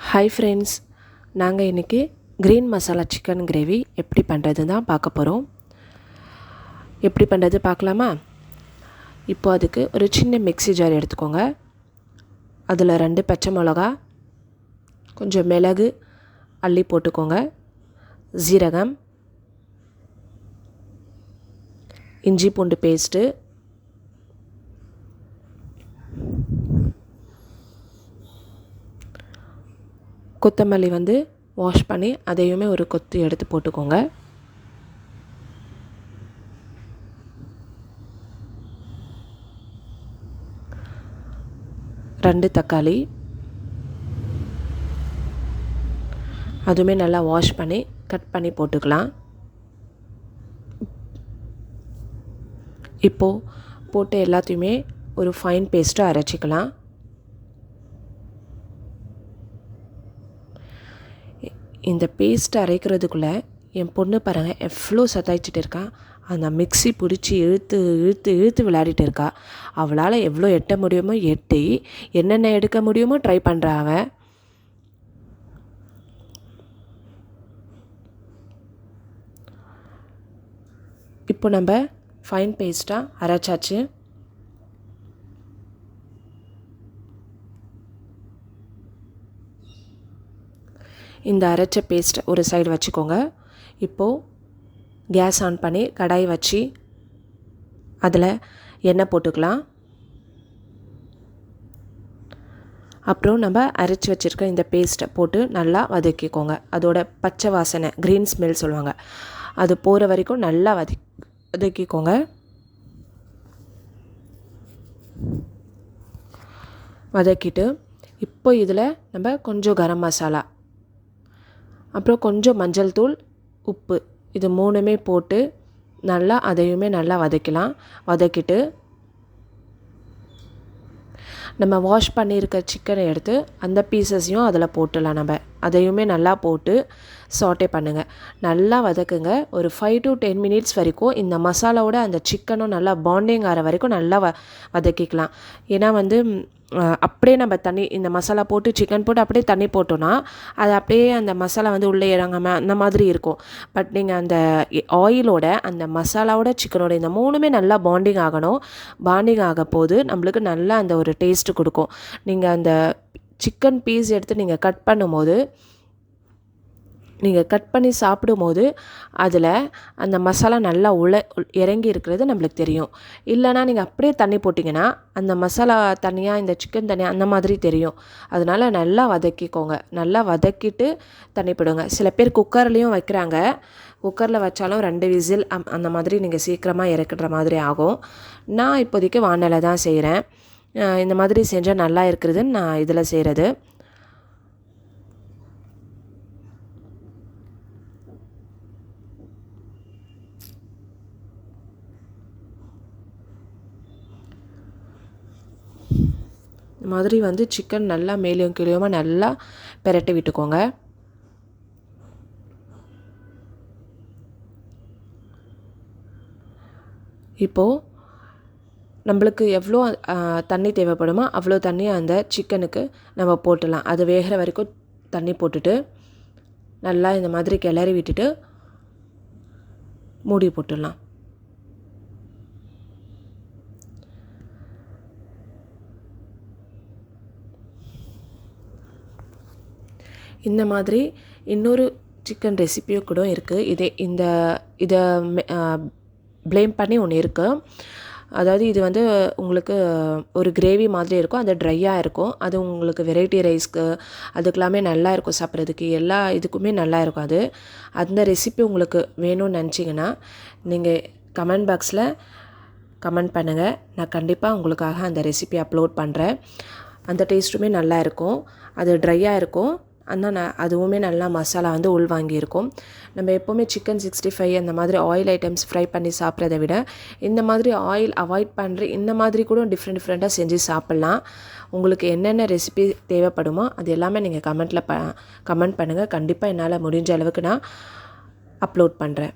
Hi friends, நாங்கள் இன்றைக்கி green masala chicken gravy எப்படி பண்ணுறது தான் பார்க்க போகிறோம். எப்படி பண்ணுறது பார்க்கலாமா? இப்போ அதுக்கு ஒரு சின்ன மிக்ஸி ஜார் எடுத்துக்கோங்க. அதில் 2 பச்சை மிளகா, கொஞ்சம் மிளகு அள்ளி போட்டுக்கோங்க, ஜீரகம், இஞ்சி பூண்டு பேஸ்ட்டு, கொத்தமல்லி வாஷ் பண்ணி அதையுமே ஒரு கொத்து எடுத்து போட்டுக்கோங்க. ரெண்டு தக்காளி, அதுவுமே நல்லா வாஷ் பண்ணி கட் பண்ணி போட்டுக்கலாம். இப்போது போட்டு எல்லாத்தையுமே ஒரு ஃபைன் பேஸ்ட்டாக அரைச்சிக்கலாம். இந்த பேஸ்ட்டை அரைக்கிறதுக்குள்ளே என் பொண்ணு பாருங்கள் எவ்வளோ சத்தாய்ச்சிட்டு இருக்கா. அந்த மிக்ஸி பிடிச்சி இழுத்து இழுத்து இழுத்து விளையாடிட்டு இருக்கா. அவளால் எவ்வளோ எட்ட முடியுமோ எட்டி என்னென்ன எடுக்க முடியுமோ ட்ரை பண்ணுறா அவன். இப்போ நம்ம ஃபைன் பேஸ்ட்டாக அரைச்சாச்சு. இந்த அரைச்ச பேஸ்ட் ஒரு சைடு வச்சுக்கோங்க. இப்போது கேஸ் ஆன் பண்ணி கடாய் வச்சு அதில் எண்ணெய் போட்டுக்கலாம். அப்புறம் நம்ம அரைச்சி வச்சுருக்க இந்த பேஸ்ட்டை போட்டு நல்லா வதக்கிக்கோங்க. அதோட பச்சை வாசனை, க்ரீன் ஸ்மெல் சொல்லுவாங்க, அது போகிற வரைக்கும் நல்லா வதக்கிக்கோங்க. வதக்கிட்டு இப்போ இதில் நம்ம கொஞ்சம் கரம் மசாலா, அப்புறம் கொஞ்சம் மஞ்சள் தூள், உப்பு, இது 3மே போட்டு நல்லா அதையுமே நல்லா வதக்கலாம். வதக்கிட்டு நம்ம வாஷ் பண்ணியிருக்க சிக்கனை எடுத்து அந்த பீசஸையும் அதில் போட்டுடலாம். நம்ம அதையுமே நல்லா போட்டு சாட்டே பண்ணுங்கள். நல்லா வதக்குங்க. ஒரு 5 to 10 minutes வரைக்கும் இந்த மசாலாவோட அந்த சிக்கனும் நல்லா பாண்டிங் ஆகிற வரைக்கும் நல்லா வதக்கிக்கலாம். ஏன்னா அப்படியே நம்ம தண்ணி, இந்த மசாலா போட்டு சிக்கன் போட்டு அப்படியே தண்ணி போட்டோன்னா அது அப்படியே அந்த மசாலா உள்ளே இறங்காமல் அந்த மாதிரி இருக்கும். பட் நீங்கள் அந்த ஆயிலோட அந்த மசாலாவோட சிக்கனோட இந்த 3மே நல்லா பாண்டிங் ஆகணும். பாண்டிங் ஆக போது நம்மளுக்கு நல்லா அந்த ஒரு டேஸ்ட்டு கொடுக்கும். நீங்கள் அந்த சிக்கன் பீஸ் எடுத்து நீங்கள் கட் பண்ணும்போது, நீங்கள் கட் பண்ணி சாப்பிடும்போது அதில் அந்த மசாலா நல்லா இறங்கி இருக்கிறது நம்மளுக்கு தெரியும். இல்லைனா நீங்கள் அப்படியே தண்ணி போட்டிங்கன்னா அந்த மசாலா தனியாக, இந்த சிக்கன் தனியாக அந்த மாதிரி தெரியும். அதனால் நல்லா வதக்கிக்கோங்க. நல்லா வதக்கிட்டு தண்ணி போடுங்க. சில பேர் குக்கர்லேயும் வைக்கிறாங்க. குக்கரில் வச்சாலும் 2 விசில் அந்த மாதிரி நீங்கள் சீக்கிரமாக இறக்குற மாதிரி ஆகும். நான் இப்போதைக்கு வாணலியில் தான் செய்கிறேன். இந்த மாதிரி செஞ்சால் நல்லா இருக்கிறதுன்னு நான் இதில் செய்கிறது. இந்த மாதிரி சிக்கன் நல்லா மேலேயும் கீழேயுமா நல்லா பெரட்டி விட்டுக்கோங்க. இப்போது நம்மளுக்கு எவ்வளோ தண்ணி தேவைப்படுமோ அவ்வளோ தண்ணி அந்த சிக்கனுக்கு நம்ம போட்டுடலாம். அது வேகிற வரைக்கும் தண்ணி போட்டுட்டு நல்லா இந்த மாதிரி கிளறி விட்டுட்டு மூடி போட்டுடலாம். இந்த மாதிரி இன்னொரு சிக்கன் ரெசிபியும் கூட இருக்குது. இதை ப்ளேம் பண்ணி ஒன்று இருக்குது. அதாவது இது உங்களுக்கு ஒரு கிரேவி மாதிரி இருக்கும். அது ட்ரையாக இருக்கும். அது உங்களுக்கு வெரைட்டி ரைஸ்க்கு அதுக்கெல்லாமே நல்லா இருக்கும். சாப்பிட்றதுக்கு எல்லா இதுக்குமே நல்லா இருக்கும். அந்த ரெசிபி உங்களுக்கு வேணும்னு நினச்சிங்கன்னா நீங்கள் கமெண்ட் பாக்ஸில் கமெண்ட் பண்ணுங்கள். நான் கண்டிப்பாக உங்களுக்காக அந்த ரெசிபி அப்லோட் பண்ணுறேன். அந்த டேஸ்ட்டுமே நல்லா இருக்கும். அது ட்ரையாக இருக்கும், ஆனால் அதுவுமே நல்லா மசாலா உள்வாங்கியிருக்கும். நம்ம எப்போவுமே சிக்கன் 65 அந்த மாதிரி ஆயில் ஐட்டம்ஸ் ஃப்ரை பண்ணி சாப்பிட்றத விட இந்த மாதிரி ஆயில் அவாய்ட் பண்ணுற இந்த மாதிரி கூட டிஃப்ரெண்ட்டாக செஞ்சு சாப்பிட்லாம். உங்களுக்கு என்னென்ன ரெசிபி தேவைப்படுமோ அது எல்லாமே நீங்கள் கமெண்ட் பண்ணுங்கள். கண்டிப்பாக என்னால் முடிஞ்ச அளவுக்கு நான் அப்லோட் பண்ணுறேன்.